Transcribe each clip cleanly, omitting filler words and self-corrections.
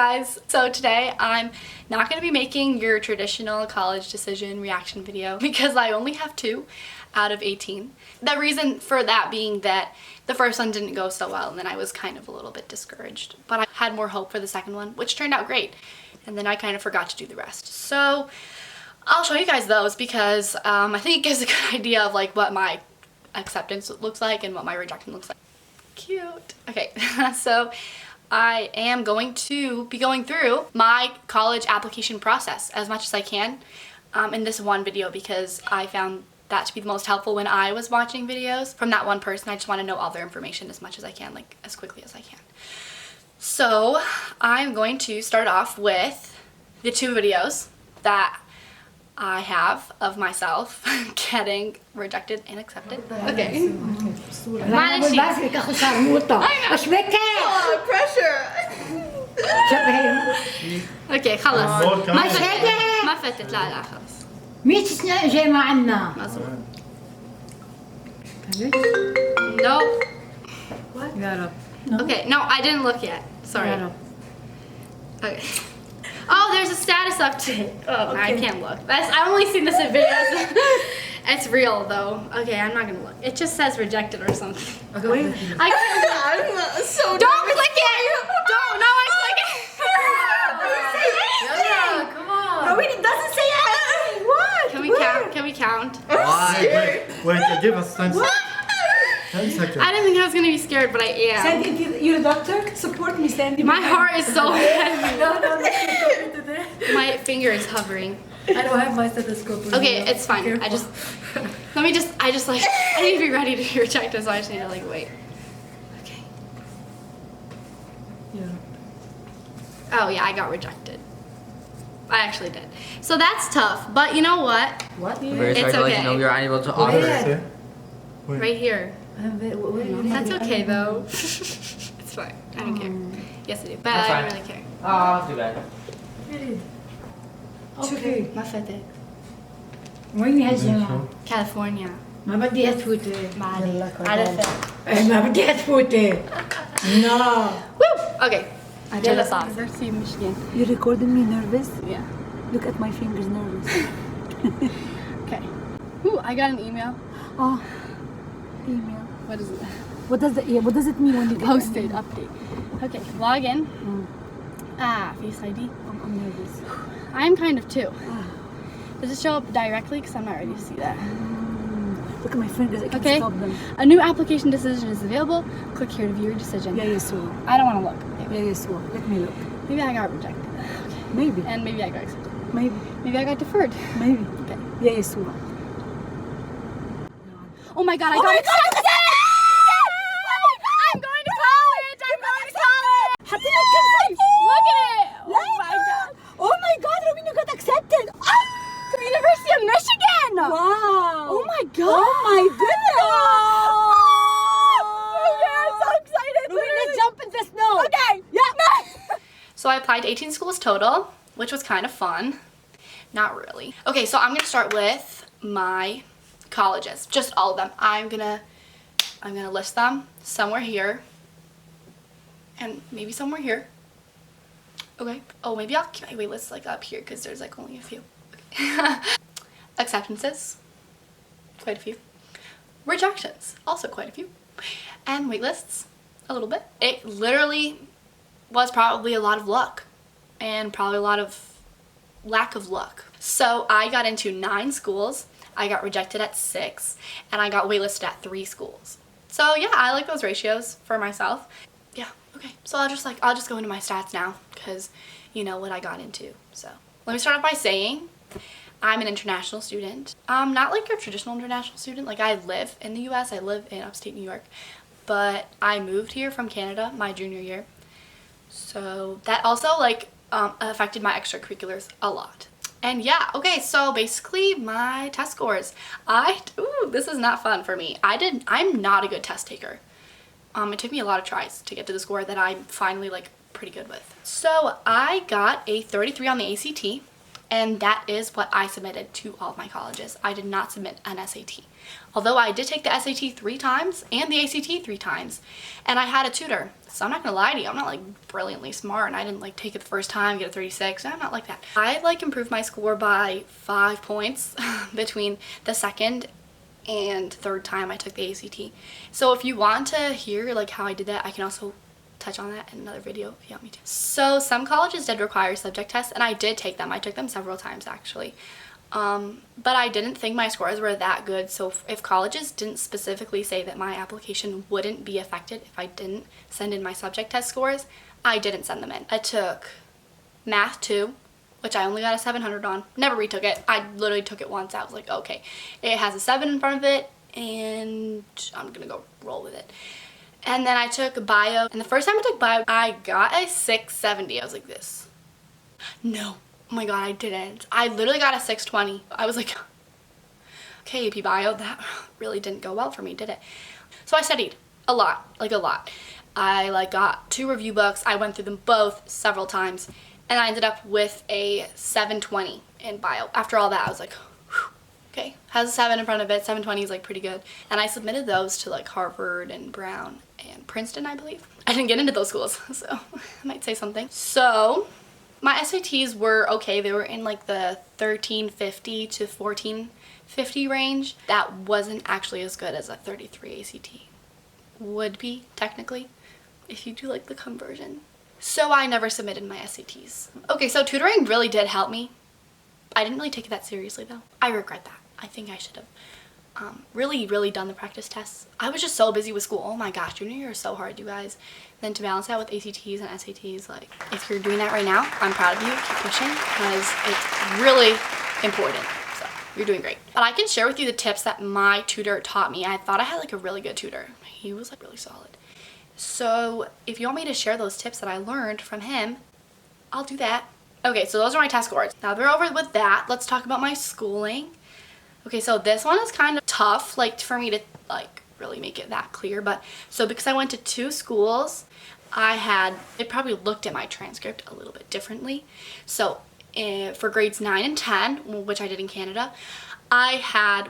guys! So today I'm not going to be making your traditional college decision reaction video because I only have 2 out of 18. The reason for that being that the first one didn't go so well and then I was kind of a little bit discouraged. But I had more hope for the second one, which turned out great. And then I kind of forgot to do the rest. So I'll show you guys those because I think it gives a good idea of like what my acceptance looks like and what my rejection looks like. Cute. Okay, so I am going to be going through my college application process as much as I can in this one video because I found that to be the most helpful when I was watching videos from that one person. I just want to know all their information as much as I can, like as quickly as I can. So I'm going to start off with the 2 videos that I have of myself getting rejected and accepted. Okay. معلش ايش بك؟ pressure. اوكي خلص. ما فتت لا خلص. 100 سنة جاي ما عنا. مظبوط. No. What? يا رب. Okay, no, I didn't look yet. Sorry. يا رب. Okay. Oh, there's a status update. Oh, okay. I can't look. I've only seen this in videos. It's real though. Okay, I'm not gonna look. It just says rejected or something. Okay, wait. I can't look. So don't click it! Don't! No, I click it! Yeah, come on. No, wait, it doesn't say anything. What? Can we count? Can we count? Why? Wait, give us 10 seconds. 10 seconds. I didn't think I was gonna be scared, but I am. Sandy, you're a doctor? Support me, Sandy. My heart is so heavy. No. My finger is hovering. I don't have my stethoscope. Okay, it's fine. I just like, I need to be ready to be rejected, so I just need to like wait. Okay. Yeah. Oh yeah, I got rejected. I actually did. So that's tough, but you know what? What? Very sorry to let you know we were unable to offer. Wait. Right here. That's okay though. It's fine. I don't care. Yes I do, but That's I fine. don't really care. Oh, too bad. Okay. ما فتت. وين هالجامعة؟ California. ما بدي تفوتي. ما عليك. عرفت. ما بدي تفوتي. No. Woo! Okay. I did this off. See Michigan. You recording me nervous? Yeah. Look at my fingers nervous. Okay. Ooh, I got an email. Oh, email. What is it? What does it mean when you get Posted update. Okay, log in. Face ID. I'm nervous. I'm kind of too. Does it show up directly? Because I'm not ready to see that. Look at my fingers. I can't Okay. stop them. A new application decision is available. Click here to view your decision. Yeah, yes, sir. I don't want to look. Yeah, yes, sir. Let me look. Maybe I got rejected. Okay. Maybe. And maybe I got accepted. Maybe. Maybe I got deferred. Maybe. Okay. Yeah, yes, sir. Oh my god, I got accepted! I'm going to college! I'm going to college! Look at it! Oh my god! Oh my God, Robin, you got accepted. To the University of Michigan! Wow. Oh my god! Oh my goodness. Okay, I'm so excited! Robin, let's jump in the snow. Okay! Yeah! So I applied to 18 schools total, which was kind of fun. Not really. Okay, so I'm gonna start with my colleges. Just all of them. I'm gonna list them somewhere here. And maybe somewhere here. Okay. Oh, maybe I'll keep my wait list like up here because there's like only a few. Okay. Acceptances. Quite a few. Rejections. Also quite a few. And wait lists. A little bit. It literally was probably a lot of luck. And probably a lot of lack of luck. So I got into 9 schools. I got rejected at 6. And I got waitlisted at 3 schools. So yeah, I like those ratios for myself. Yeah, okay. So I'll just go into my stats now because you know what I got into. So let me start off by saying I'm an international student. Not like your traditional international student. Like I live in the US, I live in upstate New York, but I moved here from Canada my junior year. So that also like affected my extracurriculars a lot. And yeah, okay, so basically my test scores. This is not fun for me. I'm not a good test taker. It took me a lot of tries to get to the score that I'm finally like pretty good with. So I got a 33 on the ACT, And that is what I submitted to all of my colleges. I did not submit an SAT. Although I did take the SAT 3 times and the ACT 3 times. And I had a tutor. So I'm not gonna lie to you, I'm not like brilliantly smart and I didn't like take it the first time, get a 36. I'm not like that. I like improved my score by 5 points between the second and third time I took the ACT. So if you want to hear like how I did that, I can also touch on that in another video if you want me to. So some colleges did require subject tests and I did take them. I took them several times actually. But I didn't think my scores were that good, so if colleges didn't specifically say that my application wouldn't be affected if I didn't send in my subject test scores, I didn't send them in. I took Math 2, which I only got a 700 on. Never retook it. I literally took it once. I was like, okay, it has a 7 in front of it and I'm gonna go roll with it. And then I took Bio, and the first time I took Bio, I got a 670. I was like this. No. Oh my god, I didn't. I literally got a 620. I was like, okay, AP Bio, that really didn't go well for me, did it? So I studied a lot, like a lot. I like got 2 review books. I went through them both several times, and I ended up with a 720 in Bio. After all that, I was like, whew, okay, has a 7 in front of it. 720 is like pretty good. And I submitted those to like Harvard and Brown and Princeton, I believe. I didn't get into those schools, so I might say something. So my SATs were okay. They were in like the 1350 to 1450 range. That wasn't actually as good as a 33 ACT would be, technically, if you do like the conversion. So I never submitted my SATs. Okay, so tutoring really did help me. I didn't really take it that seriously though. I regret that. I think I should have really done the practice tests. I was just so busy with school. Oh my gosh, junior year is so hard, you guys. Then to balance that with ACTs and SATs, like, if you're doing that right now, I'm proud of you. Keep pushing, because it's really important. So you're doing great. But I can share with you the tips that my tutor taught me. I thought I had like a really good tutor. He was like really solid. So if you want me to share those tips that I learned from him, I'll do that. Okay, so those are my test scores. Now we're over with that, let's talk about my schooling. Okay, so this one is kind of tough, like for me to like really make it that clear, but so because I went to 2 schools, it probably looked at my transcript a little bit differently. So for grades 9 and 10, which I did in Canada,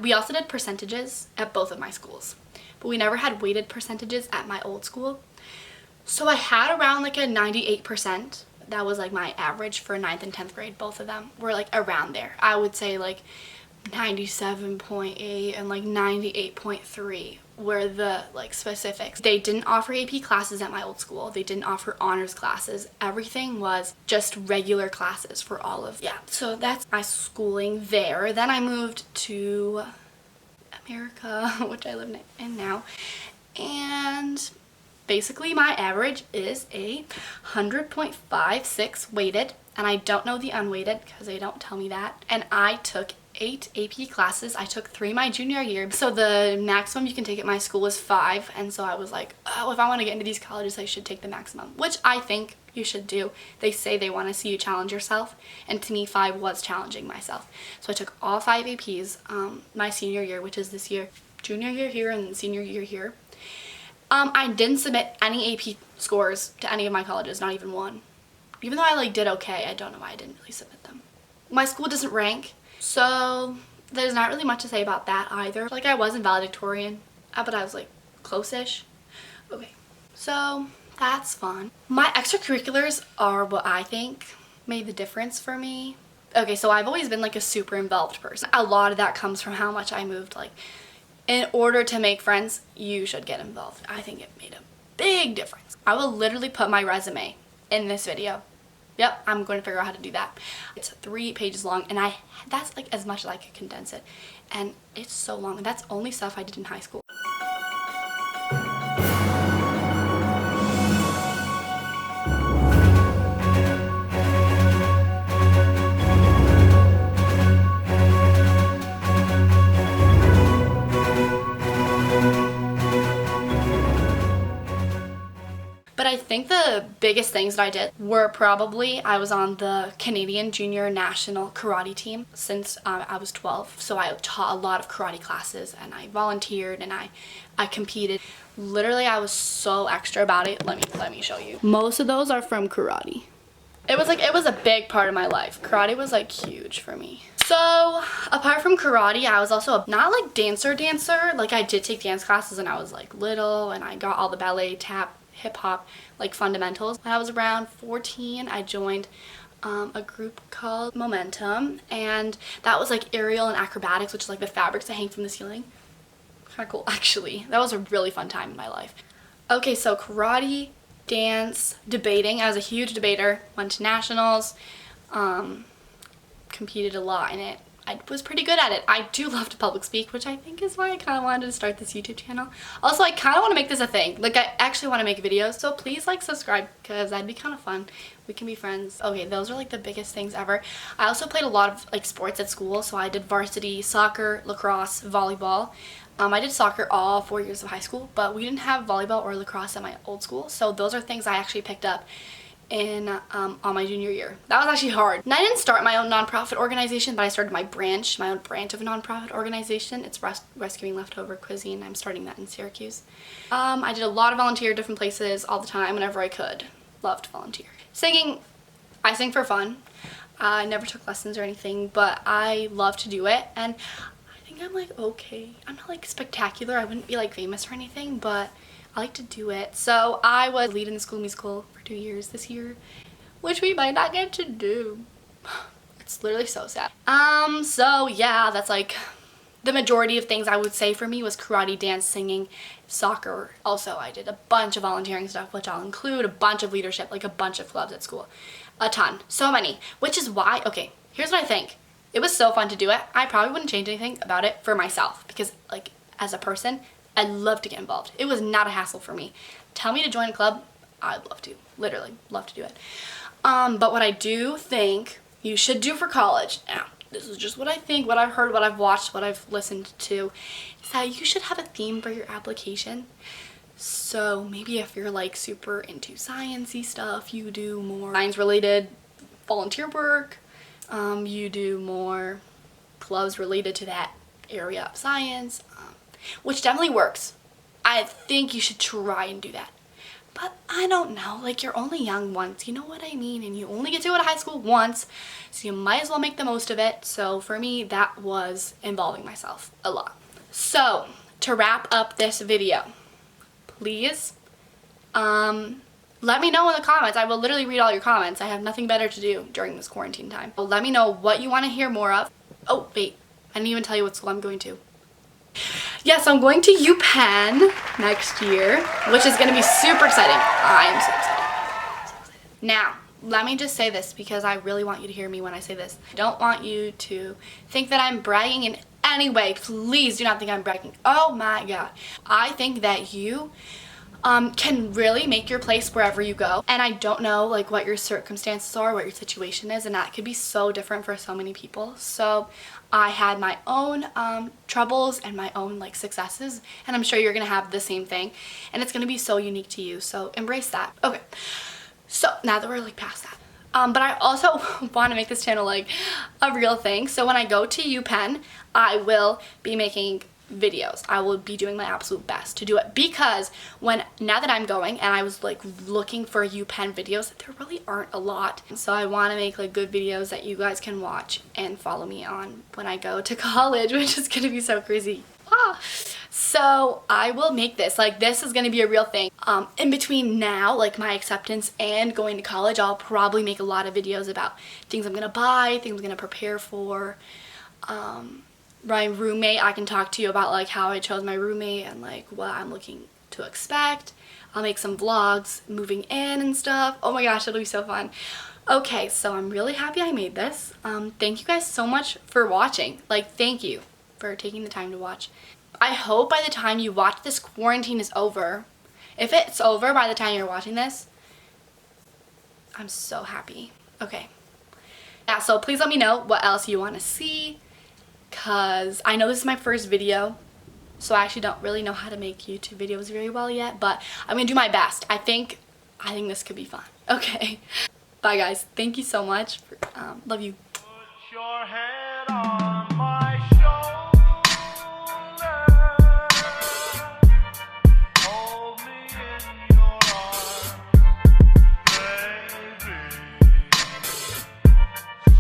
we also did percentages at both of my schools, but we never had weighted percentages at my old school. So I had around like a 98%. That was like my average for 9th and 10th grade. Both of them were like around there. I would say like 97.8 and like 98.3 were the like specifics. They didn't offer AP classes at my old school. They didn't offer honors classes. Everything was just regular classes for all of, yeah. So that's my schooling there. Then I moved to America, which I live in now, and basically my average is a 100.56 weighted, and I don't know the unweighted because they don't tell me that. And I took 8 AP classes. I took 3 my junior year. So the maximum you can take at my school is 5, and so I was like, oh, if I want to get into these colleges, I should take the maximum, which I think you should do. They say they want to see you challenge yourself, and to me 5 was challenging myself. So I took all 5 APs my senior year, which is this year, junior year here and senior year here. I didn't submit any AP scores to any of my colleges, not even one. Even though I like did okay, I don't know why I didn't really submit them. My school doesn't rank, so there's not really much to say about that either. Like, I was in valedictorian, but I was like close-ish. Okay, so that's fun. My extracurriculars are what I think made the difference for me. Okay, so I've always been like a super involved person. A lot of that comes from how much I moved. Like, in order to make friends, you should get involved. I think it made a big difference. I will literally put my resume in this video. Yep, I'm going to figure out how to do that. It's 3 pages long, and that's like as much as I could condense it. And it's so long, and that's only stuff I did in high school. But I think the biggest things that I did were probably I was on the Canadian Junior National Karate team since I was 12. So I taught a lot of karate classes, and I volunteered, and I competed. Literally, I was so extra about it. Let me show you. Most of those are from karate. It was a big part of my life. Karate was like huge for me. So apart from karate, I was also not like dancer. Like I did take dance classes when I was like little, and I got all the ballet, tap, hip hop like fundamentals. When I was around 14, I joined a group called Momentum, and that was like aerial and acrobatics, which is like the fabrics that hang from the ceiling. Kind of cool, actually. That was a really fun time in my life. Okay, so karate, dance, debating. I was a huge debater, went to nationals, competed a lot in it. I was pretty good at it. I do love to public speak, which I think is why I kind of wanted to start this YouTube channel. Also, I kind of want to make this a thing. Like, I actually want to make videos, so please, like, subscribe, because that'd be kind of fun. We can be friends. Okay, those are, like, the biggest things ever. I also played a lot of, like, sports at school, so I did varsity soccer, lacrosse, volleyball. I did soccer all 4 years of high school, but we didn't have volleyball or lacrosse at my old school, so those are things I actually picked up in on my junior year. That was actually hard. And I didn't start my own nonprofit organization, but I started my own branch of a nonprofit organization. It's Rescuing Leftover Cuisine. I'm starting that in Syracuse. I did a lot of volunteer at different places all the time whenever I could. Loved to volunteer. Singing, I sing for fun. I never took lessons or anything, but I love to do it, and I think I'm like okay. I'm not like spectacular. I wouldn't be like famous or anything, but I like to do it. So I was lead in the school musical for 2 years this year, which we might not get to do. It's literally so sad. So yeah, that's like the majority of things I would say for me was karate, dance, singing, soccer. Also, I did a bunch of volunteering stuff, which I'll include, a bunch of leadership, like a bunch of clubs at school. A ton. So many. Which is why, okay, here's what I think. It was so fun to do it. I probably wouldn't change anything about it for myself, because like as a person, I'd love to get involved. It was not a hassle for me. Tell me to join a club, I'd love to. Literally, love to do it. But what I do think you should do for college, now, this is just what I think, what I've heard, what I've watched, what I've listened to, is that you should have a theme for your application. So maybe if you're like super into science-y stuff, you do more science-related volunteer work. You do more clubs related to that area of science. Which definitely works. I think you should try and do that. But I don't know, like you're only young once, you know what I mean? And you only get to go to high school once, so you might as well make the most of it. So for me, that was involving myself a lot. So to wrap up this video, please let me know in the comments. I will literally read all your comments. I have nothing better to do during this quarantine time. Let me know what you want to hear more of. Oh, wait, I didn't even tell you what school I'm going to. Yes, I'm going to UPenn next year, which is going to be super exciting. I am so excited. So excited. Now, let me just say this because I really want you to hear me when I say this. I don't want you to think that I'm bragging in any way. Please do not think I'm bragging. Oh my God. I think that you can really make your place wherever you go. And I don't know like what your circumstances are, what your situation is, and that could be so different for so many people. So I had my own troubles and my own like successes, and I'm sure you're gonna have the same thing, and it's gonna be so unique to you, so embrace that. Okay, so now that we're like past that, but I also want to make this channel like a real thing. So when I go to UPenn, I will be making videos. I will be doing my absolute best to do it, because now that I'm going, and I was like looking for UPenn videos, there really aren't a lot. So I want to make like good videos that you guys can watch and follow me on when I go to college, which is gonna be so crazy. So I will make this, like this is gonna be a real thing. In between now, like my acceptance and going to college, I'll probably make a lot of videos about things I'm gonna buy, things I'm gonna prepare for. My roommate, I can talk to you about like how I chose my roommate and like what I'm looking to expect. I'll make some vlogs moving in and stuff. Oh my gosh, it'll be so fun. Okay, so I'm really happy I made this. Thank you guys so much for watching. Like, thank you for taking the time to watch. I hope by the time you watch this, quarantine is over. If it's over by the time you're watching this, I'm so happy. Okay. Yeah, so please let me know what else you want to see, because I know this is my first video, so I actually don't really know how to make YouTube videos very well yet, but I'm gonna do my best. I think this could be fun. Okay. Bye guys. Thank you so much. Love you. Put your head on.